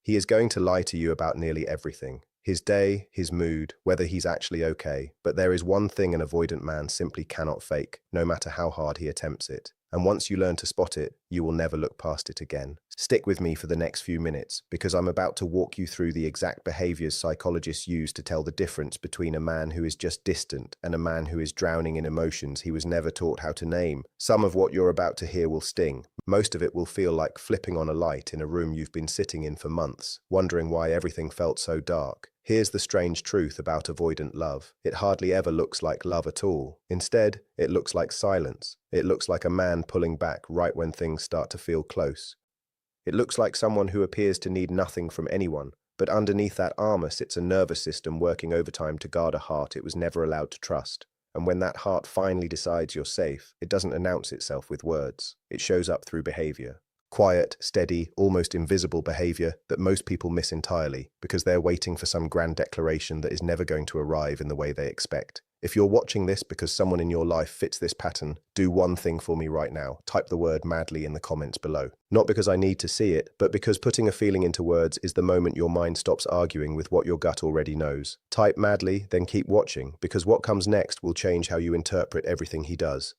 He is going to lie to you about nearly everything. His day, his mood, whether he's actually okay. But there is one thing an avoidant man simply cannot fake, no matter how hard he attempts it. And once you learn to spot it, you will never look past it again. Stick with me for the next few minutes, because I'm about to walk you through the exact behaviors psychologists use to tell the difference between a man who is just distant and a man who is drowning in emotions he was never taught how to name. Some of what you're about to hear will sting. Most of it will feel like flipping on a light in a room you've been sitting in for months, wondering why everything felt so dark. Here's the strange truth about avoidant love. It hardly ever looks like love at all. Instead, it looks like silence. It looks like a man pulling back right when things start to feel close. It looks like someone who appears to need nothing from anyone, but underneath that armor sits a nervous system working overtime to guard a heart it was never allowed to trust. And when that heart finally decides you're safe, it doesn't announce itself with words. It shows up through behavior. Quiet, steady, almost invisible behavior that most people miss entirely because they're waiting for some grand declaration that is never going to arrive in the way they expect. If you're watching this because someone in your life fits this pattern, do one thing for me right now. Type the word madly in the comments below. Not because I need to see it, but because putting a feeling into words is the moment your mind stops arguing with what your gut already knows. Type madly, then keep watching, because what comes next will change how you interpret everything he does.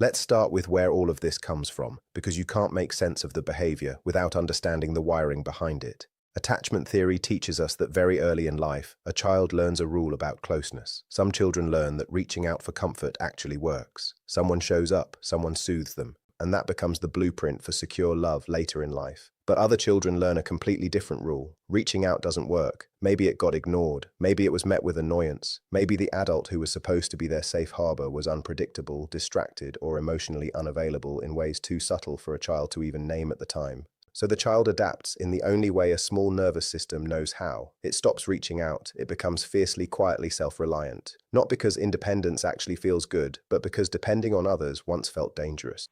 Let's start with where all of this comes from, because you can't make sense of the behavior without understanding the wiring behind it. Attachment theory teaches us that very early in life, a child learns a rule about closeness. Some children learn that reaching out for comfort actually works. Someone shows up, someone soothes them, and that becomes the blueprint for secure love later in life. But other children learn a completely different rule. Reaching out doesn't work. Maybe it got ignored. Maybe it was met with annoyance. Maybe the adult who was supposed to be their safe harbor was unpredictable, distracted, or emotionally unavailable in ways too subtle for a child to even name at the time. So the child adapts in the only way a small nervous system knows how. It stops reaching out. It becomes fiercely, quietly self-reliant. Not because independence actually feels good, but because depending on others once felt dangerous.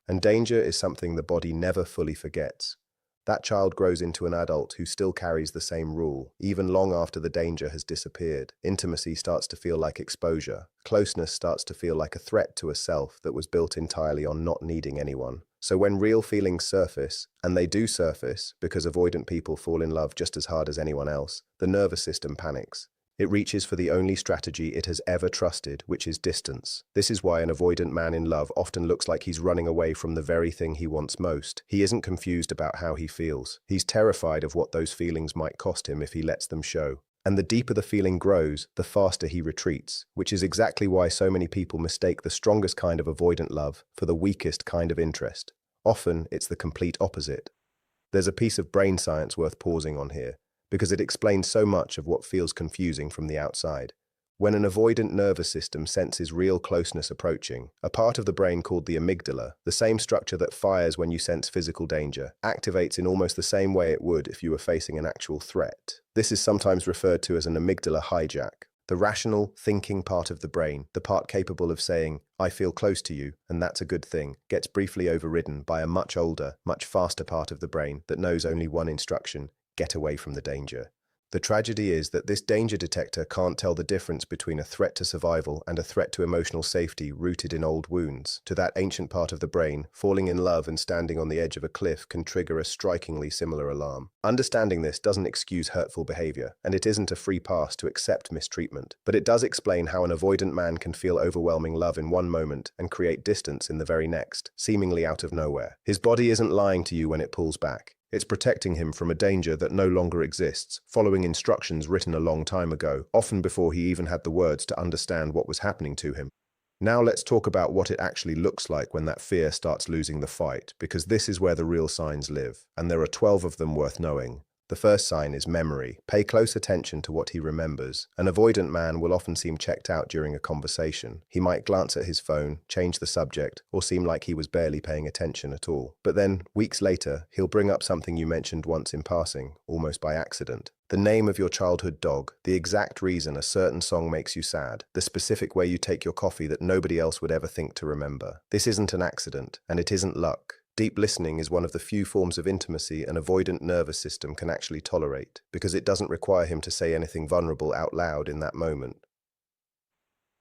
And danger is something the body never fully forgets. That child grows into an adult who still carries the same rule, even long after the danger has disappeared. Intimacy starts to feel like exposure. Closeness starts to feel like a threat to a self that was built entirely on not needing anyone. So when real feelings surface, and they do surface because avoidant people fall in love just as hard as anyone else, the nervous system panics. It reaches for the only strategy it has ever trusted, which is distance. This is why an avoidant man in love often looks like he's running away from the very thing he wants most. He isn't confused about how he feels. He's terrified of what those feelings might cost him if he lets them show. And the deeper the feeling grows, the faster he retreats, which is exactly why so many people mistake the strongest kind of avoidant love for the weakest kind of interest. Often, it's the complete opposite. There's a piece of brain science worth pausing on here, because it explains so much of what feels confusing from the outside. When an avoidant nervous system senses real closeness approaching, a part of the brain called the amygdala, the same structure that fires when you sense physical danger, activates in almost the same way it would if you were facing an actual threat. This is sometimes referred to as an amygdala hijack. The rational, thinking part of the brain, the part capable of saying, "I feel close to you, and that's a good thing," gets briefly overridden by a much older, much faster part of the brain that knows only one instruction: get away from the danger. The tragedy is that this danger detector can't tell the difference between a threat to survival and a threat to emotional safety rooted in old wounds. To that ancient part of the brain, falling in love and standing on the edge of a cliff can trigger a strikingly similar alarm. Understanding this doesn't excuse hurtful behavior, and it isn't a free pass to accept mistreatment, but it does explain how an avoidant man can feel overwhelming love in one moment and create distance in the very next, seemingly out of nowhere. His body isn't lying to you when it pulls back. It's protecting him from a danger that no longer exists, following instructions written a long time ago, often before he even had the words to understand what was happening to him. Now let's talk about what it actually looks like when that fear starts losing the fight, because this is where the real signs live, and there are 12 of them worth knowing. The first sign is memory. Pay close attention to what he remembers. An avoidant man will often seem checked out during a conversation. He might glance at his phone, change the subject, or seem like he was barely paying attention at all. But then, weeks later, he'll bring up something you mentioned once in passing, almost by accident. The name of your childhood dog, the exact reason a certain song makes you sad, the specific way you take your coffee that nobody else would ever think to remember. This isn't an accident, and it isn't luck. Deep listening is one of the few forms of intimacy an avoidant nervous system can actually tolerate, because it doesn't require him to say anything vulnerable out loud in that moment.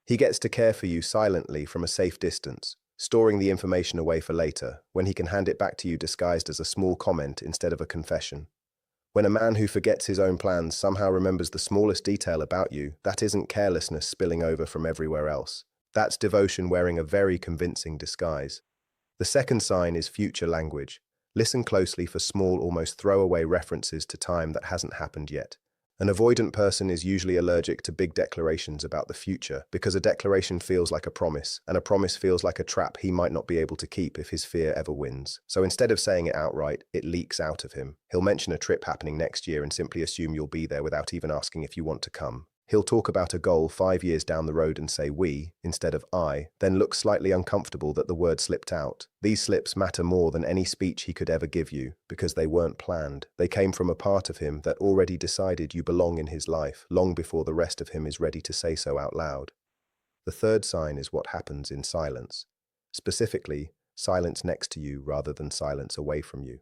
He gets to care for you silently from a safe distance, storing the information away for later, when he can hand it back to you disguised as a small comment instead of a confession. When a man who forgets his own plans somehow remembers the smallest detail about you, that isn't carelessness spilling over from everywhere else. That's devotion wearing a very convincing disguise. The second sign is future language. Listen closely for small, almost throwaway references to time that hasn't happened yet. An avoidant person is usually allergic to big declarations about the future because a declaration feels like a promise, and a promise feels like a trap he might not be able to keep if his fear ever wins. So instead of saying it outright, it leaks out of him. He'll mention a trip happening next year and simply assume you'll be there without even asking if you want to come. He'll talk about a goal 5 years down the road and say we instead of I, then look slightly uncomfortable that the word slipped out. These slips matter more than any speech he could ever give you because they weren't planned. They came from a part of him that already decided you belong in his life long before the rest of him is ready to say so out loud. The third sign is what happens in silence. Specifically, silence next to you rather than silence away from you.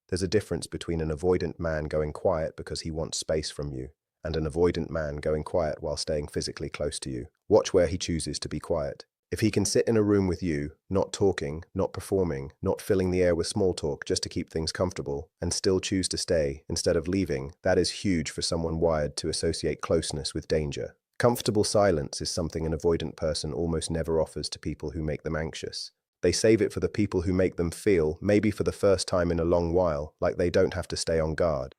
There's a difference between an avoidant man going quiet because he wants space from you and an avoidant man going quiet while staying physically close to you. Watch where he chooses to be quiet. If he can sit in a room with you, not talking, not performing, not filling the air with small talk just to keep things comfortable, and still choose to stay instead of leaving, that is huge for someone wired to associate closeness with danger. Comfortable silence is something an avoidant person almost never offers to people who make them anxious. They save it for the people who make them feel, maybe for the first time in a long while, like they don't have to stay on guard.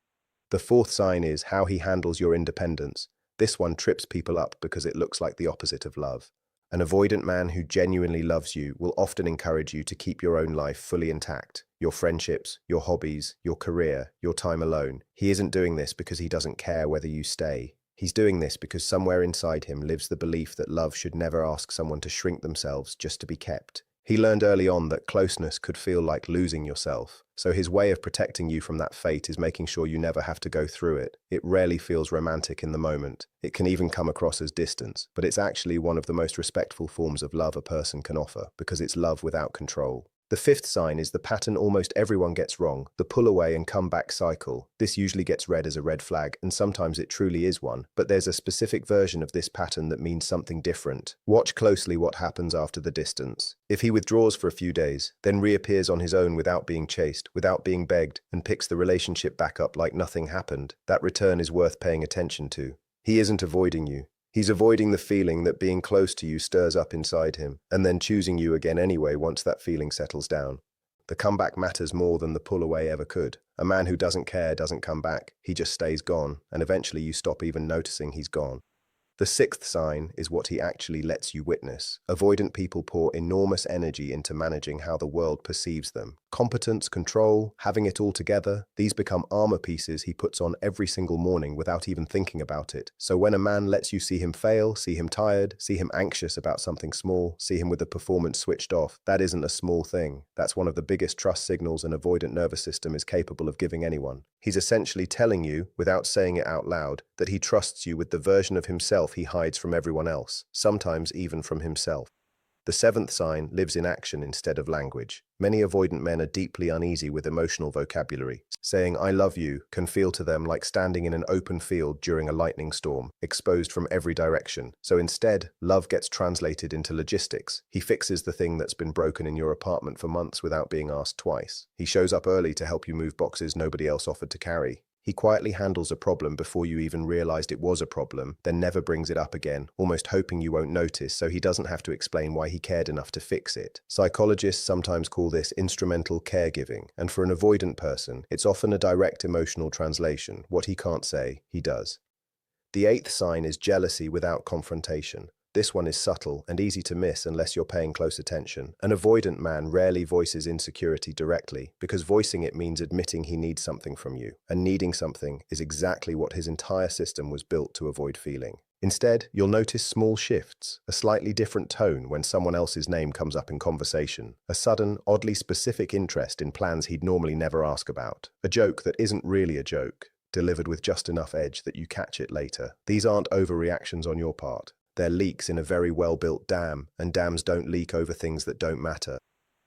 The fourth sign is how he handles your independence. This one trips people up because it looks like the opposite of love. An avoidant man who genuinely loves you will often encourage you to keep your own life fully intact. Your friendships, your hobbies, your career, your time alone. He isn't doing this because he doesn't care whether you stay. He's doing this because somewhere inside him lives the belief that love should never ask someone to shrink themselves just to be kept. He learned early on that closeness could feel like losing yourself, so his way of protecting you from that fate is making sure you never have to go through it. It rarely feels romantic in the moment. It can even come across as distance, but it's actually one of the most respectful forms of love a person can offer, because it's love without control. The fifth sign is the pattern almost everyone gets wrong, the pull away and come back cycle. This usually gets read as a red flag, and sometimes it truly is one, but there's a specific version of this pattern that means something different. Watch closely what happens after the distance. If he withdraws for a few days, then reappears on his own without being chased, without being begged, and picks the relationship back up like nothing happened, that return is worth paying attention to. He isn't avoiding you. He's avoiding the feeling that being close to you stirs up inside him, and then choosing you again anyway once that feeling settles down. The comeback matters more than the pull away ever could. A man who doesn't care doesn't come back. He just stays gone, and eventually you stop even noticing he's gone. The sixth sign is what he actually lets you witness. Avoidant people pour enormous energy into managing how the world perceives them. Competence, control, having it all together, these become armor pieces he puts on every single morning without even thinking about it. So when a man lets you see him fail, see him tired, see him anxious about something small, see him with the performance switched off, that isn't a small thing. That's one of the biggest trust signals an avoidant nervous system is capable of giving anyone. He's essentially telling you, without saying it out loud, that he trusts you with the version of himself he hides from everyone else, sometimes even from himself. The seventh sign lives in action instead of language. Many avoidant men are deeply uneasy with emotional vocabulary. Saying "I love you" can feel to them like standing in an open field during a lightning storm, exposed from every direction. So instead, love gets translated into logistics. He fixes the thing that's been broken in your apartment for months without being asked twice. He shows up early to help you move boxes nobody else offered to carry. He quietly handles a problem before you even realized it was a problem, then never brings it up again, almost hoping you won't notice so he doesn't have to explain why he cared enough to fix it. Psychologists sometimes call this instrumental caregiving, and for an avoidant person, it's often a direct emotional translation. What he can't say, he does. The eighth sign is jealousy without confrontation. This one is subtle and easy to miss unless you're paying close attention. An avoidant man rarely voices insecurity directly, because voicing it means admitting he needs something from you, and needing something is exactly what his entire system was built to avoid feeling. Instead, you'll notice small shifts, a slightly different tone when someone else's name comes up in conversation, a sudden, oddly specific interest in plans he'd normally never ask about, a joke that isn't really a joke, delivered with just enough edge that you catch it later. These aren't overreactions on your part. They're leaks in a very well-built dam, and dams don't leak over things that don't matter.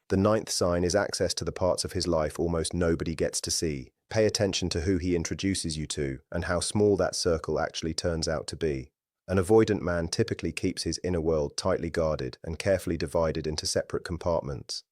The ninth sign is access to the parts of his life almost nobody gets to see. Pay attention to who he introduces you to, and how small that circle actually turns out to be. An avoidant man typically keeps his inner world tightly guarded and carefully divided into separate compartments.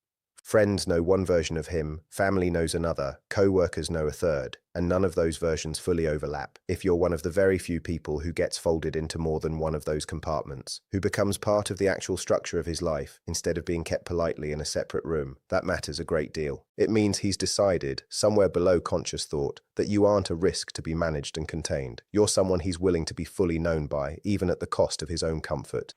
Friends know one version of him, family knows another, co-workers know a third, and none of those versions fully overlap. If you're one of the very few people who gets folded into more than one of those compartments, who becomes part of the actual structure of his life instead of being kept politely in a separate room, that matters a great deal. It means he's decided, somewhere below conscious thought, that you aren't a risk to be managed and contained. You're someone he's willing to be fully known by, even at the cost of his own comfort.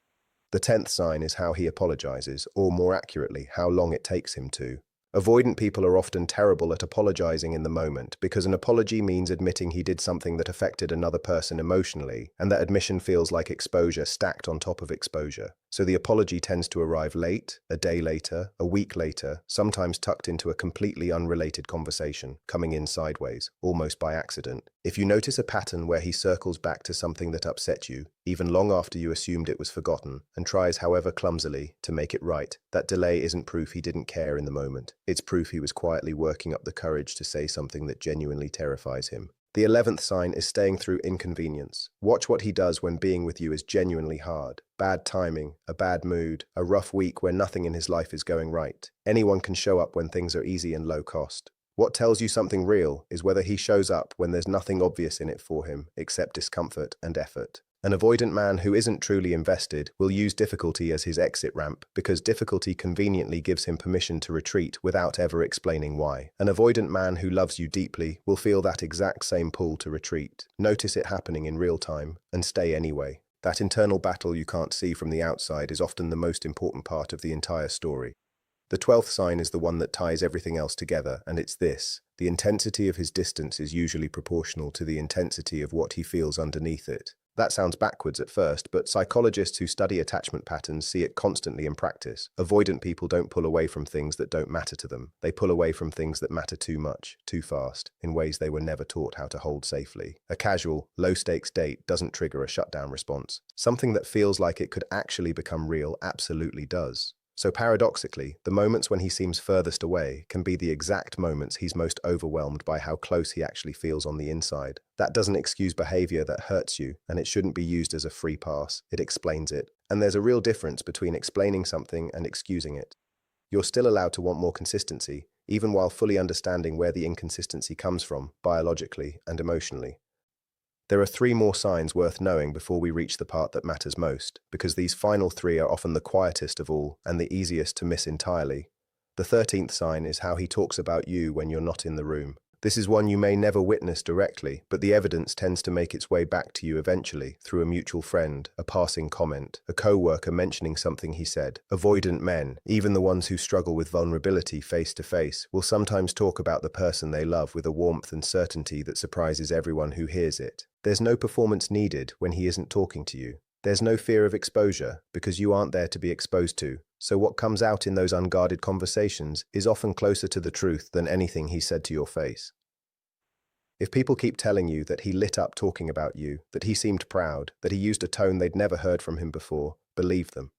The 10th sign is how he apologizes, or more accurately, how long it takes him to. Avoidant people are often terrible at apologizing in the moment because an apology means admitting he did something that affected another person emotionally, and that admission feels like exposure stacked on top of exposure. So the apology tends to arrive late, a day later, a week later, sometimes tucked into a completely unrelated conversation, coming in sideways, almost by accident. If you notice a pattern where he circles back to something that upset you, even long after you assumed it was forgotten, and tries however clumsily to make it right, that delay isn't proof he didn't care in the moment. It's proof he was quietly working up the courage to say something that genuinely terrifies him. The 11th sign is staying through inconvenience. Watch what he does when being with you is genuinely hard. Bad timing, a bad mood, a rough week where nothing in his life is going right. Anyone can show up when things are easy and low cost. What tells you something real is whether he shows up when there's nothing obvious in it for him except discomfort and effort. An avoidant man who isn't truly invested will use difficulty as his exit ramp because difficulty conveniently gives him permission to retreat without ever explaining why. An avoidant man who loves you deeply will feel that exact same pull to retreat. Notice it happening in real time and stay anyway. That internal battle you can't see from the outside is often the most important part of the entire story. The 12th sign is the one that ties everything else together, and it's this. The intensity of his distance is usually proportional to the intensity of what he feels underneath it. That sounds backwards at first, but psychologists who study attachment patterns see it constantly in practice. Avoidant people don't pull away from things that don't matter to them. They pull away from things that matter too much, too fast, in ways they were never taught how to hold safely. A casual, low-stakes date doesn't trigger a shutdown response. Something that feels like it could actually become real absolutely does. So paradoxically, the moments when he seems furthest away can be the exact moments he's most overwhelmed by how close he actually feels on the inside. That doesn't excuse behavior that hurts you, and it shouldn't be used as a free pass. It explains it. And there's a real difference between explaining something and excusing it. You're still allowed to want more consistency, even while fully understanding where the inconsistency comes from, biologically and emotionally. There are 3 more signs worth knowing before we reach the part that matters most, because these final 3 are often the quietest of all and the easiest to miss entirely. The 13th sign is how he talks about you when you're not in the room. This is one you may never witness directly, but the evidence tends to make its way back to you eventually, through a mutual friend, a passing comment, a co-worker mentioning something he said. Avoidant men, even the ones who struggle with vulnerability face to face, will sometimes talk about the person they love with a warmth and certainty that surprises everyone who hears it. There's no performance needed when he isn't talking to you. There's no fear of exposure, because you aren't there to be exposed to. So what comes out in those unguarded conversations is often closer to the truth than anything he said to your face. If people keep telling you that he lit up talking about you, that he seemed proud, that he used a tone they'd never heard from him before, believe them.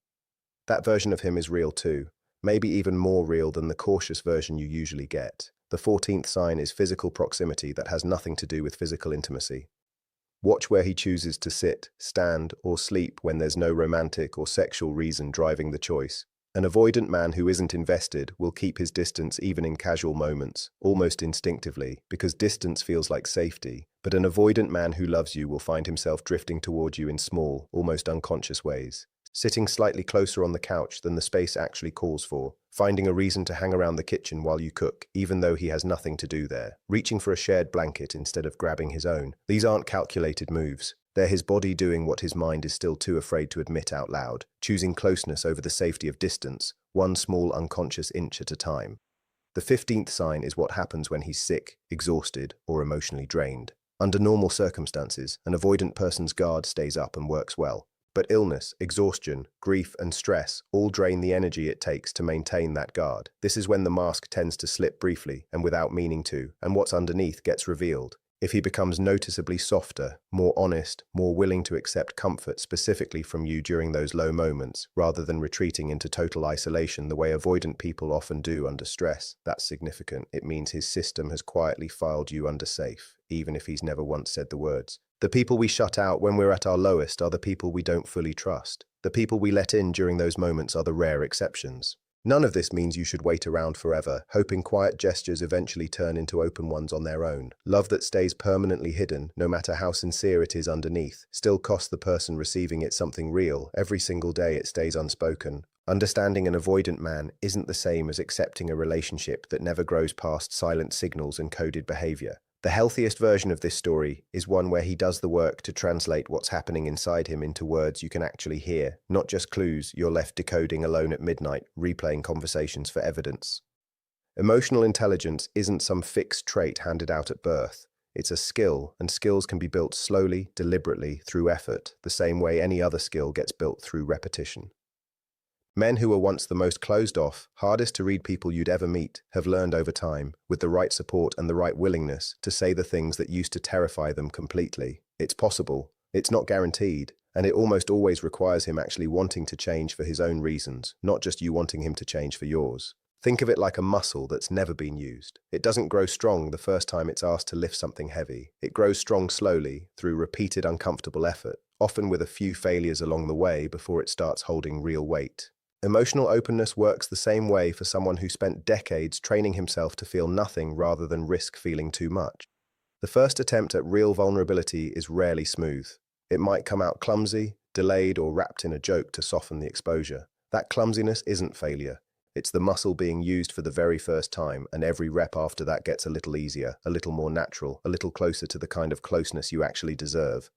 That version of him is real too, maybe even more real than the cautious version you usually get. The 14th sign is physical proximity that has nothing to do with physical intimacy. Watch where he chooses to sit, stand, or sleep when there's no romantic or sexual reason driving the choice. An avoidant man who isn't invested will keep his distance even in casual moments, almost instinctively, because distance feels like safety. But an avoidant man who loves you will find himself drifting toward you in small, almost unconscious ways. Sitting slightly closer on the couch than the space actually calls for, finding a reason to hang around the kitchen while you cook, even though he has nothing to do there, reaching for a shared blanket instead of grabbing his own. These aren't calculated moves. They're his body doing what his mind is still too afraid to admit out loud, choosing closeness over the safety of distance, one small unconscious inch at a time. The 15th sign is what happens when he's sick, exhausted, or emotionally drained. Under normal circumstances, an avoidant person's guard stays up and works well. But illness, exhaustion, grief, and stress all drain the energy it takes to maintain that guard. This is when the mask tends to slip briefly and without meaning to, and what's underneath gets revealed. If he becomes noticeably softer, more honest, more willing to accept comfort specifically from you during those low moments, rather than retreating into total isolation the way avoidant people often do under stress, that's significant. It means his system has quietly filed you under safe, even if he's never once said the words. The people we shut out when we're at our lowest are the people we don't fully trust. The people we let in during those moments are the rare exceptions. None of this means you should wait around forever, hoping quiet gestures eventually turn into open ones on their own. Love that stays permanently hidden, no matter how sincere it is underneath, still costs the person receiving it something real. Every single day it stays unspoken. Understanding an avoidant man isn't the same as accepting a relationship that never grows past silent signals and coded behavior. The healthiest version of this story is one where he does the work to translate what's happening inside him into words you can actually hear, not just clues you're left decoding alone at midnight, replaying conversations for evidence. Emotional intelligence isn't some fixed trait handed out at birth. It's a skill, and skills can be built slowly, deliberately, through effort, the same way any other skill gets built through repetition. Men who were once the most closed off, hardest to read people you'd ever meet, have learned over time, with the right support and the right willingness, to say the things that used to terrify them completely. It's possible, it's not guaranteed, and it almost always requires him actually wanting to change for his own reasons, not just you wanting him to change for yours. Think of it like a muscle that's never been used. It doesn't grow strong the first time it's asked to lift something heavy. It grows strong slowly, through repeated uncomfortable effort, often with a few failures along the way before it starts holding real weight. Emotional openness works the same way for someone who spent decades training himself to feel nothing rather than risk feeling too much. The first attempt at real vulnerability is rarely smooth. It might come out clumsy, delayed, or wrapped in a joke to soften the exposure. That clumsiness isn't failure. It's the muscle being used for the very first time, and every rep after that gets a little easier, a little more natural, a little closer to the kind of closeness you actually deserve.